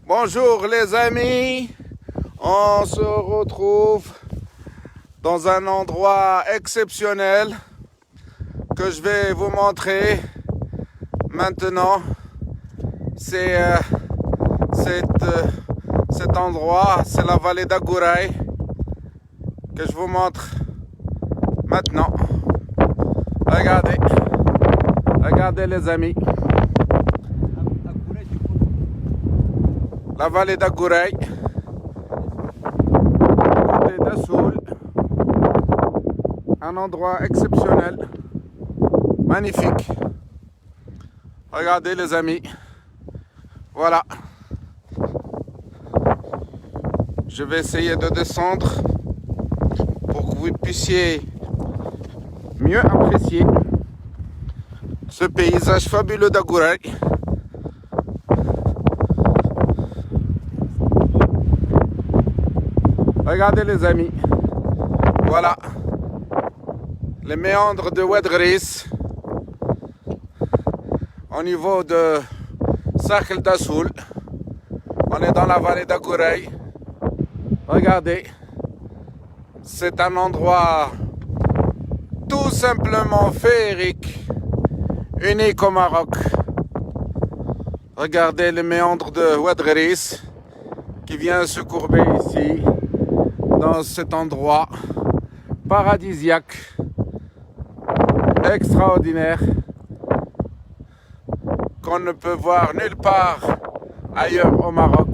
Bonjour les amis, on se retrouve dans un endroit exceptionnel que je vais vous montrer maintenant. C'est cet endroit, c'est la vallée d'Agouraï que je vous montre maintenant. Regardez les amis. La vallée d'Agouraï, côté d'Assoul, un endroit exceptionnel, magnifique. Regardez les amis, voilà. Je vais essayer de descendre pour que vous puissiez mieux apprécier ce paysage fabuleux d'Agouraï. Regardez les amis, voilà les méandres de Ouadgris au niveau de Sakhl d'Assoul. On est dans la vallée d'Agouraï. Regardez, c'est un endroit tout simplement féerique, unique au Maroc. Regardez les méandres de Ouadgris qui vient se courber ici, dans cet endroit paradisiaque, extraordinaire, qu'on ne peut voir nulle part ailleurs au Maroc.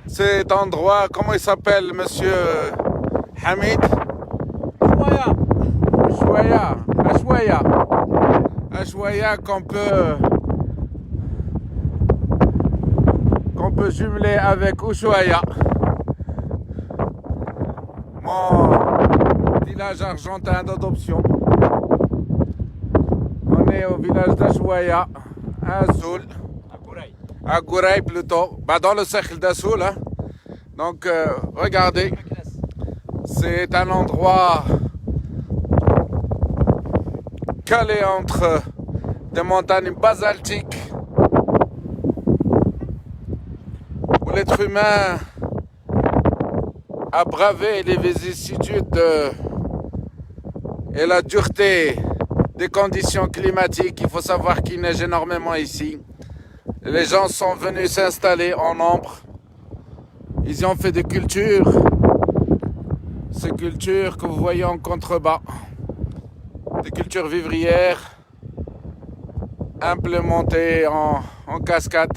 Cet endroit, comment il s'appelle, monsieur Hamid? Ashwaya, qu'on peut jumeler avec Ushuaïa, mon village argentin d'adoption. On est au village d'Ashwaya, à Assoul, à Gouraï plutôt, dans le cercle d'Assoul. Hein. Donc regardez, c'est un endroit calé entre des montagnes basaltiques, où l'être humain a bravé les vicissitudes et la dureté des conditions climatiques. Il faut savoir qu'il neige énormément ici. Les gens sont venus s'installer en nombre. Ils y ont fait des cultures. Ces cultures que vous voyez en contrebas. Des cultures vivrières implémentées en cascade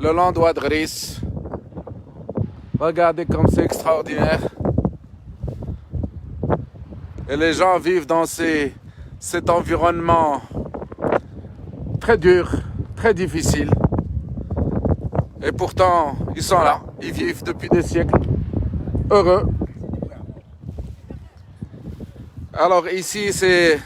le long d'Ouadgris. Regardez comme c'est extraordinaire. Et les gens vivent dans cet environnement très dur, très difficile. Et pourtant, ils sont là, ils vivent depuis des siècles, heureux. Alors ici, c'est...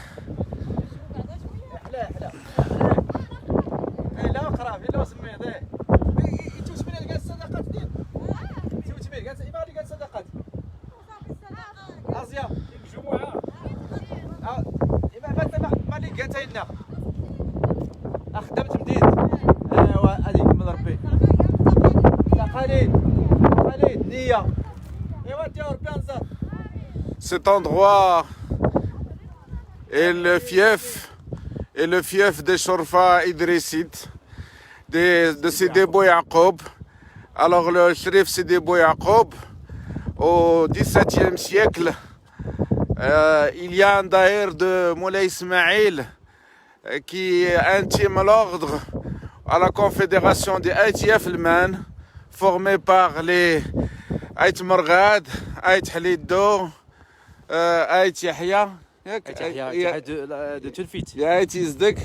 Cet endroit est le fief des Chorfa Idrissites, de Sidi Bou Yacoub. Alors le shérif Sidi Bou Yacoub, au XVIIe siècle, il y a un daïr de Moulay Ismail qui intime l'ordre à la confédération des Aït Yafilman, formée par les Aït Morgad, Aït Halidou, Aït Yahya, de Tulfit. Aït Izdek.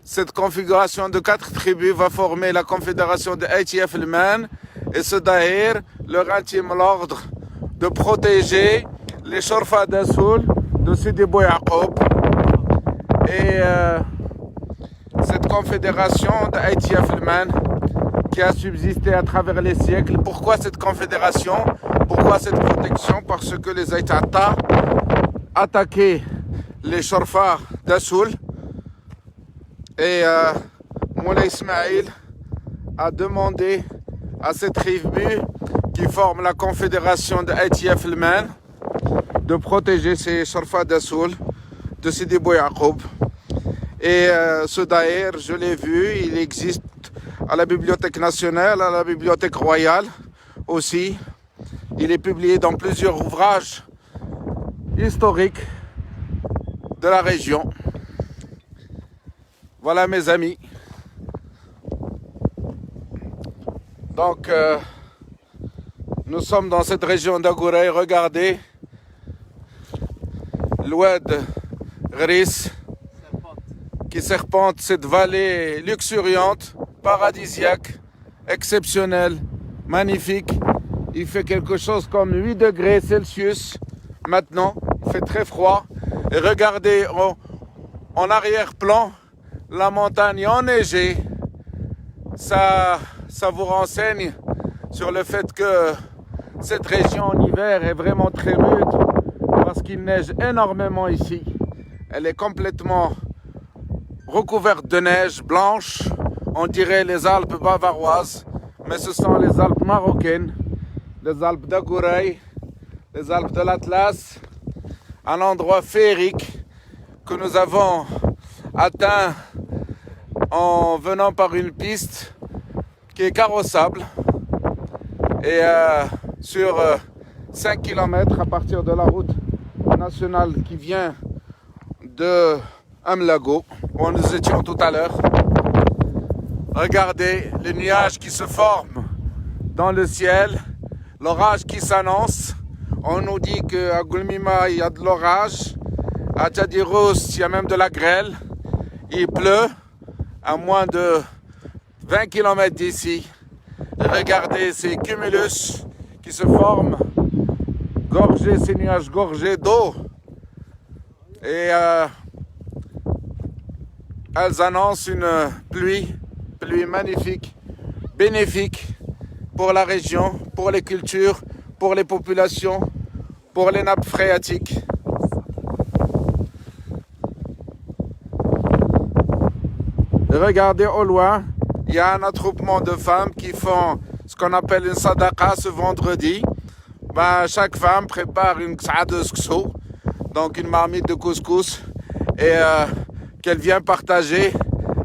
Cette configuration de 4 tribus va former la confédération des Aït Yafilman, et ce daïr leur intime l'ordre de protéger les Chorfa d'Assoul de Sidi Bou Yacoub. Et cette confédération d'Aït Yafilman qui a subsisté à travers les siècles. Pourquoi cette confédération? Pourquoi cette protection? Parce que les Aït Atta attaquaient les Shorfa d'Assoul. Et Moulay Ismail a demandé à cette tribu qui forme la confédération de ITF Lman de protéger ces Shorfa d'Assoul de Sidi Bou Yacoub. Et ce daïr, je l'ai vu, il existe à la Bibliothèque nationale, à la Bibliothèque royale aussi. Il est publié dans plusieurs ouvrages historiques de la région. Voilà mes amis. Donc, nous sommes dans cette région d'Agourey. Regardez l'oued Gris qui serpente cette vallée luxuriante, paradisiaque, exceptionnelle, magnifique. Il fait quelque chose comme 8 degrés Celsius maintenant. Il fait très froid. Et regardez en arrière-plan la montagne enneigée. Ça vous renseigne sur le fait que cette région en hiver est vraiment très rude parce qu'il neige énormément ici. Elle est complètement recouverte de neige blanche. On dirait les Alpes bavaroises, mais ce sont les Alpes marocaines, les Alpes d'Agourey, les Alpes de l'Atlas, un endroit féerique que nous avons atteint en venant par une piste qui est carrossable et sur 5 km à partir de la route nationale qui vient de Amlago, où nous étions tout à l'heure. Regardez les nuages qui se forment dans le ciel, l'orage qui s'annonce. On nous dit qu'à Goulmima il y a de l'orage, à Tchadiros il y a même de la grêle, il pleut à moins de 20 km d'ici. Regardez ces cumulus qui se forment, gorgés, ces nuages gorgés d'eau. Et elles annoncent une pluie magnifique, bénéfique pour la région, pour les cultures, pour les populations, pour les nappes phréatiques. Regardez au loin, il y a un attroupement de femmes qui font ce qu'on appelle une sadaqa ce vendredi. Chaque femme prépare une ksa de skso, donc une marmite de couscous, et qu'elle vient partager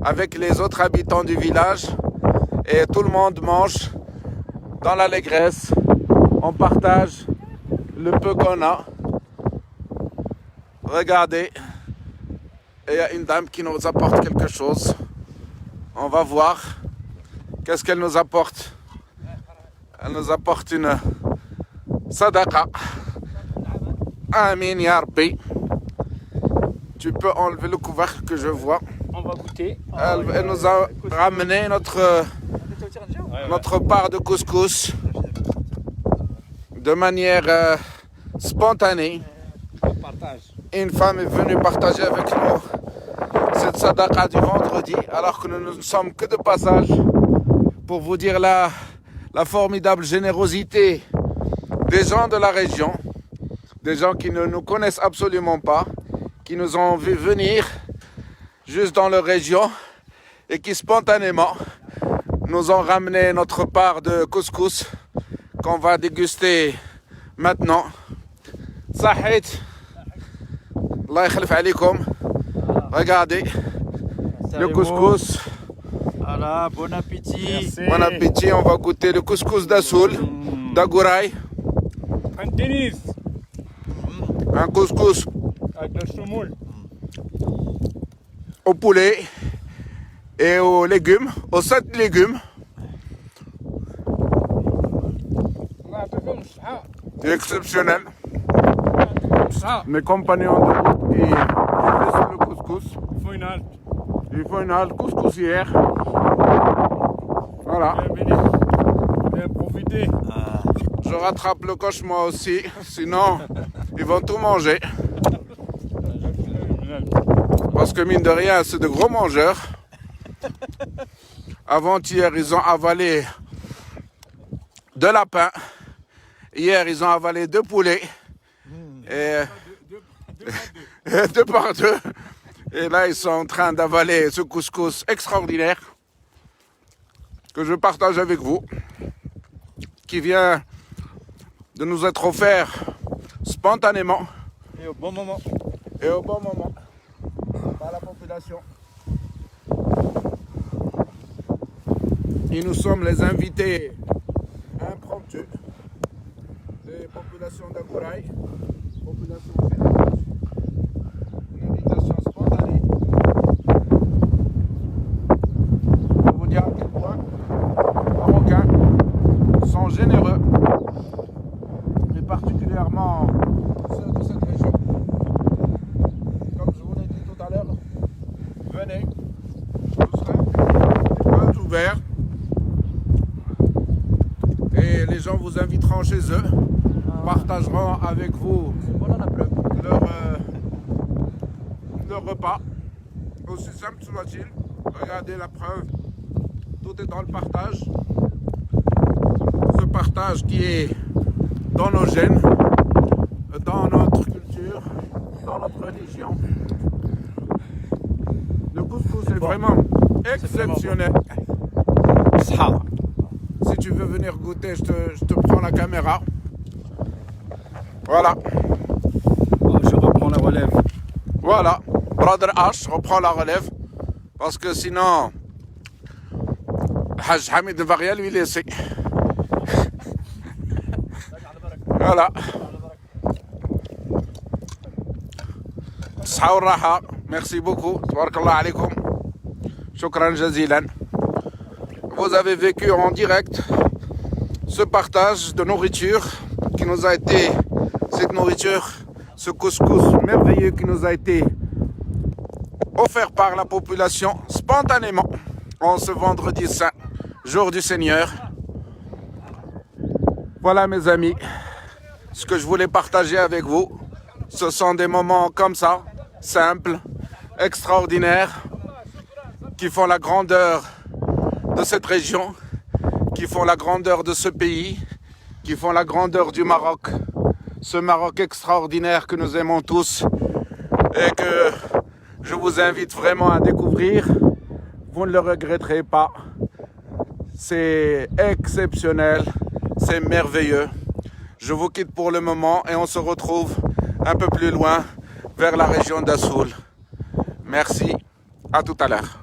avec les autres habitants du village. Et tout le monde mange dans l'allégresse. On partage le peu qu'on a. Regardez, il y a une dame qui nous apporte quelque chose. On va voir qu'est-ce qu'elle nous apporte. Elle nous apporte une sadaqa. Amin ya Rabbi. Tu peux enlever le couvercle que je vois. On va goûter. Elle nous a ramené notre part de couscous de manière spontanée. Une femme est venue partager avec nous cette sadaqa du vendredi, alors que nous ne sommes que de passage, pour vous dire la formidable générosité des gens de la région, des gens qui ne nous connaissent absolument pas, qui nous ont vu venir juste dans leur région et qui spontanément nous ont ramené notre part de couscous qu'on va déguster maintenant. Sahit, Allah yakhlif alaykoum. Regardez le couscous. Voilà, bon appétit. Bon appétit, on va goûter le couscous d'Assoul, d'Agourey. Un tennis Un couscous avec le semoule. au poulet et aux légumes, aux 7 légumes. C'est exceptionnel. Mes compagnons de route qui laissent le couscous. Il faut une halte. Il faut une halte couscoussière. Voilà. Bien profiter. Je rattrape le coche moi aussi, sinon ils vont tout manger. Parce que mine de rien, c'est de gros mangeurs. Avant-hier, ils ont avalé 2 lapins. Hier, ils ont avalé 2 poulets. Et deux par deux. Et là, ils sont en train d'avaler ce couscous extraordinaire que je partage avec vous, qui vient de nous être offert spontanément Et au bon moment. et au bon moment par la population. Et nous sommes les invités impromptus des populations d'Agouraï, population généreuse, une invitation spontanée. Pour vous dire à quel point les Marocains sont généreux, et particulièrement ceux de cette région. Comme je vous l'ai dit tout à l'heure, venez, vous serez les bras ouverts. Et les gens vous inviteront chez eux, partageront avec vous leur repas, aussi simple soit-il. Regardez la preuve, tout est dans le partage. Ce partage qui est dans nos gènes, dans notre culture, dans notre religion. Le couscous est vraiment exceptionnel. Si tu veux venir goûter, je te prends la caméra. Voilà. Je reprends la relève. Voilà. Brother H reprend la relève. Parce que sinon, Haj Hamid ne va rien lui laisser. Voilà. Saour Raha. Merci beaucoup. Tabarakallah alaikum. Shukran jazilan. Vous avez vécu en direct ce partage de nourriture qui nous a été, cette nourriture, ce couscous merveilleux qui nous a été offert par la population spontanément en ce vendredi saint, jour du Seigneur. Voilà mes amis, ce que je voulais partager avec vous. Ce sont des moments comme ça, simples, extraordinaires, qui font la grandeur de cette région, qui font la grandeur de ce pays, qui font la grandeur du Maroc, ce Maroc extraordinaire que nous aimons tous et que je vous invite vraiment à découvrir. Vous ne le regretterez pas. C'est exceptionnel, c'est merveilleux. Je vous quitte pour le moment et on se retrouve un peu plus loin vers la région d'Assoul. Merci, à tout à l'heure.